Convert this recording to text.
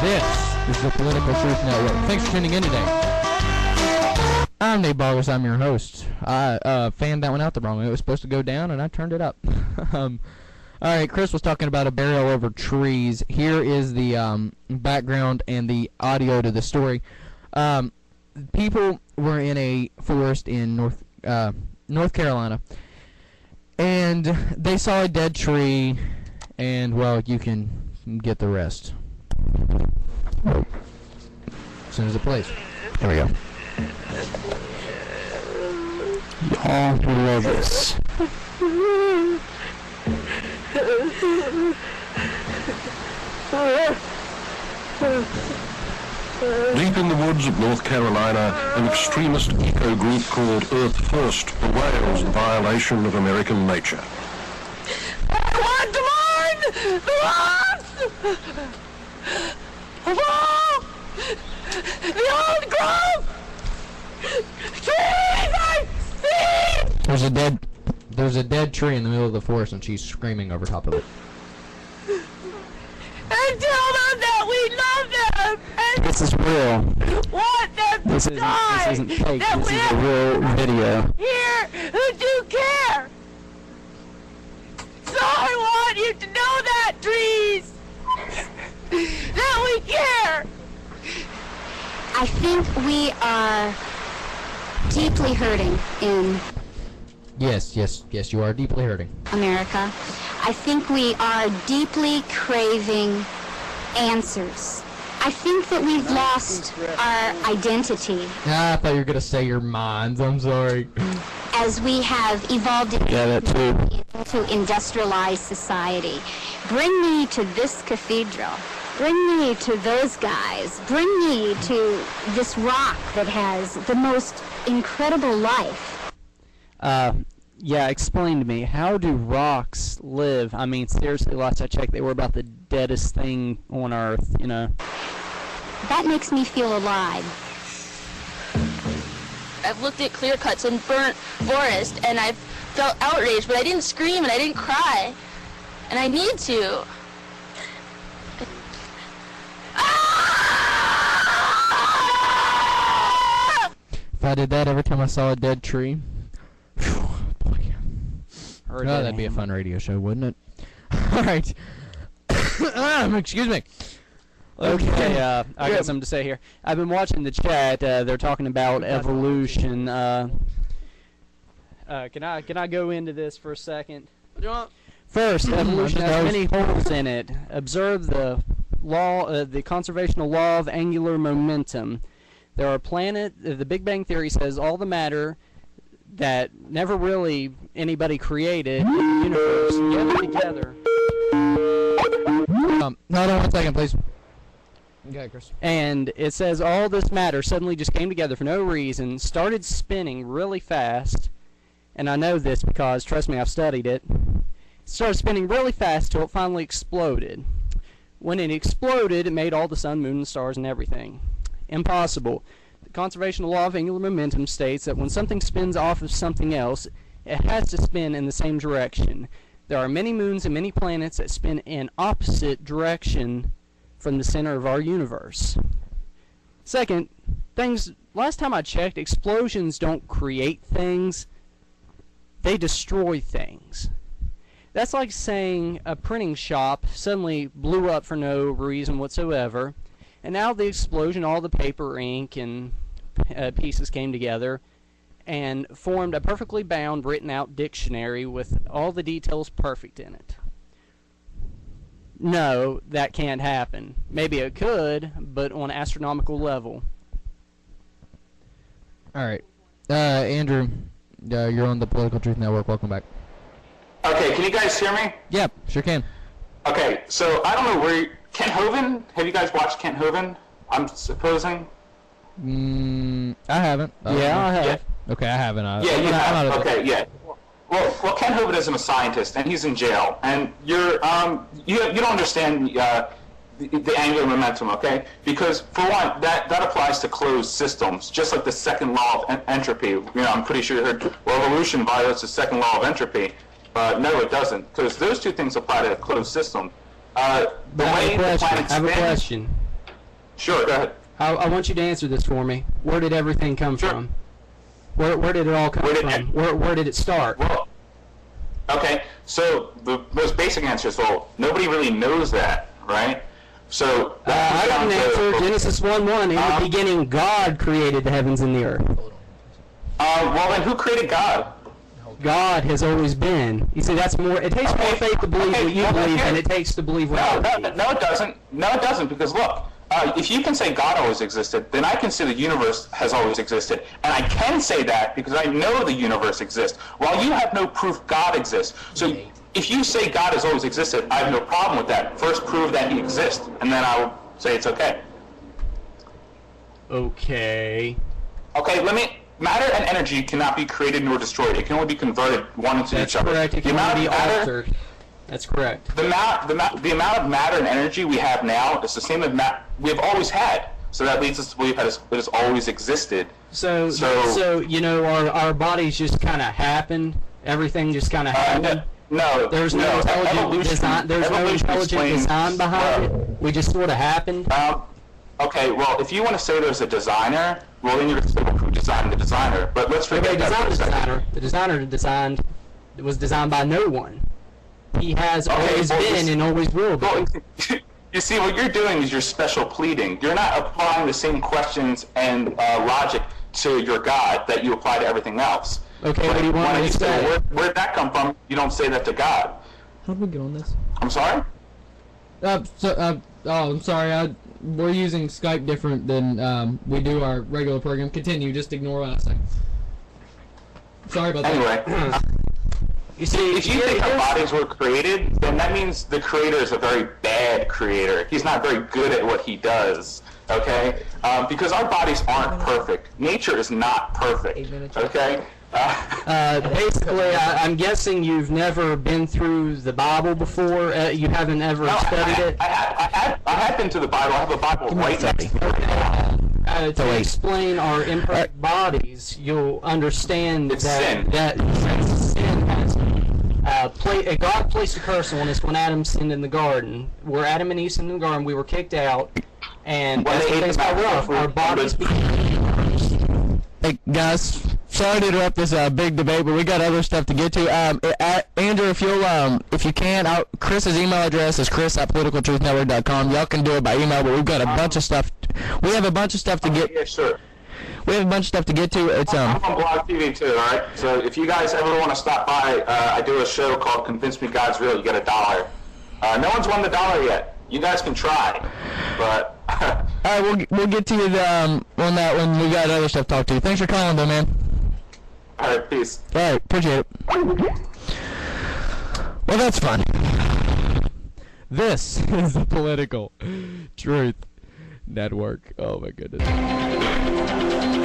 This is the Political Truth Network. Thanks for tuning in today. I'm Nate Ballers. I'm your host. I fanned that one out the wrong way. It was supposed to go down, and I turned it up. All right, Chris was talking about a burial over trees. Here is the background and the audio to the story. People were in a forest in North Carolina, and they saw a dead tree, and, well, you can get the rest. As soon as it plays. Here we go. Y'all love this. Deep in the woods of North Carolina, an extremist eco group called Earth First bewails the violation of American nature. I want to mourn the loss of all the old growth trees I've seen. There's a dead tree in the middle of the forest, and she's screaming over top of it. And tell them that we love them and This is real. want them to This die. isn't fake. That This we is a real video. here who do care. So I want you to know that, trees, that we care. I think we are deeply hurting in Yes, you are deeply hurting. America. I think we are deeply craving answers. I think that we've lost our identity I thought you were going to say your minds. I'm sorry. as we have evolved Yeah, that too. into industrialized society. Bring me to this cathedral. Bring me to those guys. Bring me to this rock that has the most incredible life. Yeah, explain to me, how do rocks live? I mean, seriously, last I checked, they were about the deadest thing on Earth, you know. That makes me feel alive. I've looked at clear cuts and burnt forest, and I've felt outraged, but I didn't scream and I didn't cry. And I need to. If I did that every time I saw a dead tree, phew, boy. Or Oh, that'd be a fun radio show, wouldn't it? All right. Excuse me. Okay, I got something to say here. I've been watching the chat. They're talking about evolution. Can I go into this for a second? What do you want? First, evolution has many holes in it. Observe the law, the conservational law of angular momentum. There are the Big Bang Theory says all the matter that never really anybody created in the universe gathered together. Hold on 1 second, please. Okay, Chris. And it says all this matter suddenly just came together for no reason, started spinning really fast, and I know this because, trust me, I've studied it. It started spinning really fast till it finally exploded. When it exploded, it made all the sun, moon, and stars and everything. Impossible. The conservation law of angular momentum states that when something spins off of something else, it has to spin in the same direction. There are many moons and many planets that spin in opposite direction from the center of our universe. Second, last time I checked, explosions don't create things, they destroy things. That's like saying a printing shop suddenly blew up for no reason whatsoever, and now the explosion, all the paper, ink, and pieces came together and formed a perfectly bound, written out dictionary with all the details perfect in it. No, that can't happen. Maybe it could, but on an astronomical level. All right. Andrew, you're on the Political Truth Network. Welcome back. Okay, can you guys hear me? Yep, sure can. Okay, so I don't know where Kent Hovind. Have you guys watched Kent Hovind? I'm supposing. I haven't. Yeah, I have. Yeah. Okay, I haven't. Yeah, you have. Okay, yeah. Well, Kent Hovind is a scientist, and he's in jail. And you don't understand the angular momentum, okay? Because for one, that applies to closed systems, just like the second law of entropy. You know, I'm pretty sure you heard, well, evolution violates the second law of entropy. No, it doesn't, because those two things apply to a closed system. The way the planet spins. I have a question. Sure, go ahead. I want you to answer this for me. Where did everything come Sure. from? Where did it all come from? Where did it start? Well, okay, so the most basic answer is, well, nobody really knows that, right? So I got an answer. Genesis 1:1. In the beginning, God created the heavens and the earth. Well, then who created God? God has always been. You see, that's more. It takes more faith to believe what you believe than it takes to believe what I believe. No, it doesn't. No, it doesn't, because look, if you can say God always existed, then I can say the universe has always existed. And I can say that because I know the universe exists, while you have no proof God exists. So if you say God has always existed, I have no problem with that. First prove that he exists, and then I will say it's okay. Okay. Okay, matter and energy cannot be created nor destroyed. It can only be converted one into each other. That's correct. It can only be altered. That's correct. The amount of matter and energy we have now is the same as we have always had. So that leads us to believe that it has always existed. So you know, our bodies just kind of happen. Everything just kind of happened. No. There's no intelligent design. There's no intelligent design behind it. We just sort of happened. Okay. Well, if you want to say there's a designer, well, then you're going to say who designed the designer. But let's forget that for a second. The designer was designed by no one. He has always been and always will be. Well, you see, what you're doing is you're special pleading. You're not applying the same questions and logic to your God that you apply to everything else. Okay, what do you want me to say? Where'd that come from? You don't say that to God. How did we get on this? I'm sorry? I'm sorry. We're using Skype different than we do our regular program. Continue. Just ignore what I say. Sorry about that. Anyway. You see, if you think our bodies were created, then that means the creator is a very bad creator. He's not very good at what he does, okay? Because our bodies aren't perfect. Nature is not perfect, okay? Basically, I'm guessing you've never been through the Bible before. You haven't ever studied it. I have been to the Bible. I have a Bible right next to me. To explain our imperfect bodies, you'll understand that sin has God placed a curse on us when Adam sinned in the garden. Where Adam and Eve sinned in the garden, we were kicked out, and as things got rough, our bodies became. Hey guys, sorry to interrupt this big debate, but we got other stuff to get to. Andrew, if you can, Chris's email address is chris@politicaltruthnetwork.com. Y'all can do it by email, but we've got a bunch of stuff. We have a bunch of stuff to get. Yeah, sure. We have a bunch of stuff to get to. It's I'm on Blog TV too, all right? So if you guys ever want to stop by, I do a show called Convince Me God's Real. You get $1. No one's won the $1 yet. You guys can try, but. All right, we'll get to you on that when we got other stuff to talk to. Thanks for calling, though, man. All right, peace. All right, appreciate it. Well, that's fun. This is the Political Truth Network. Oh my goodness.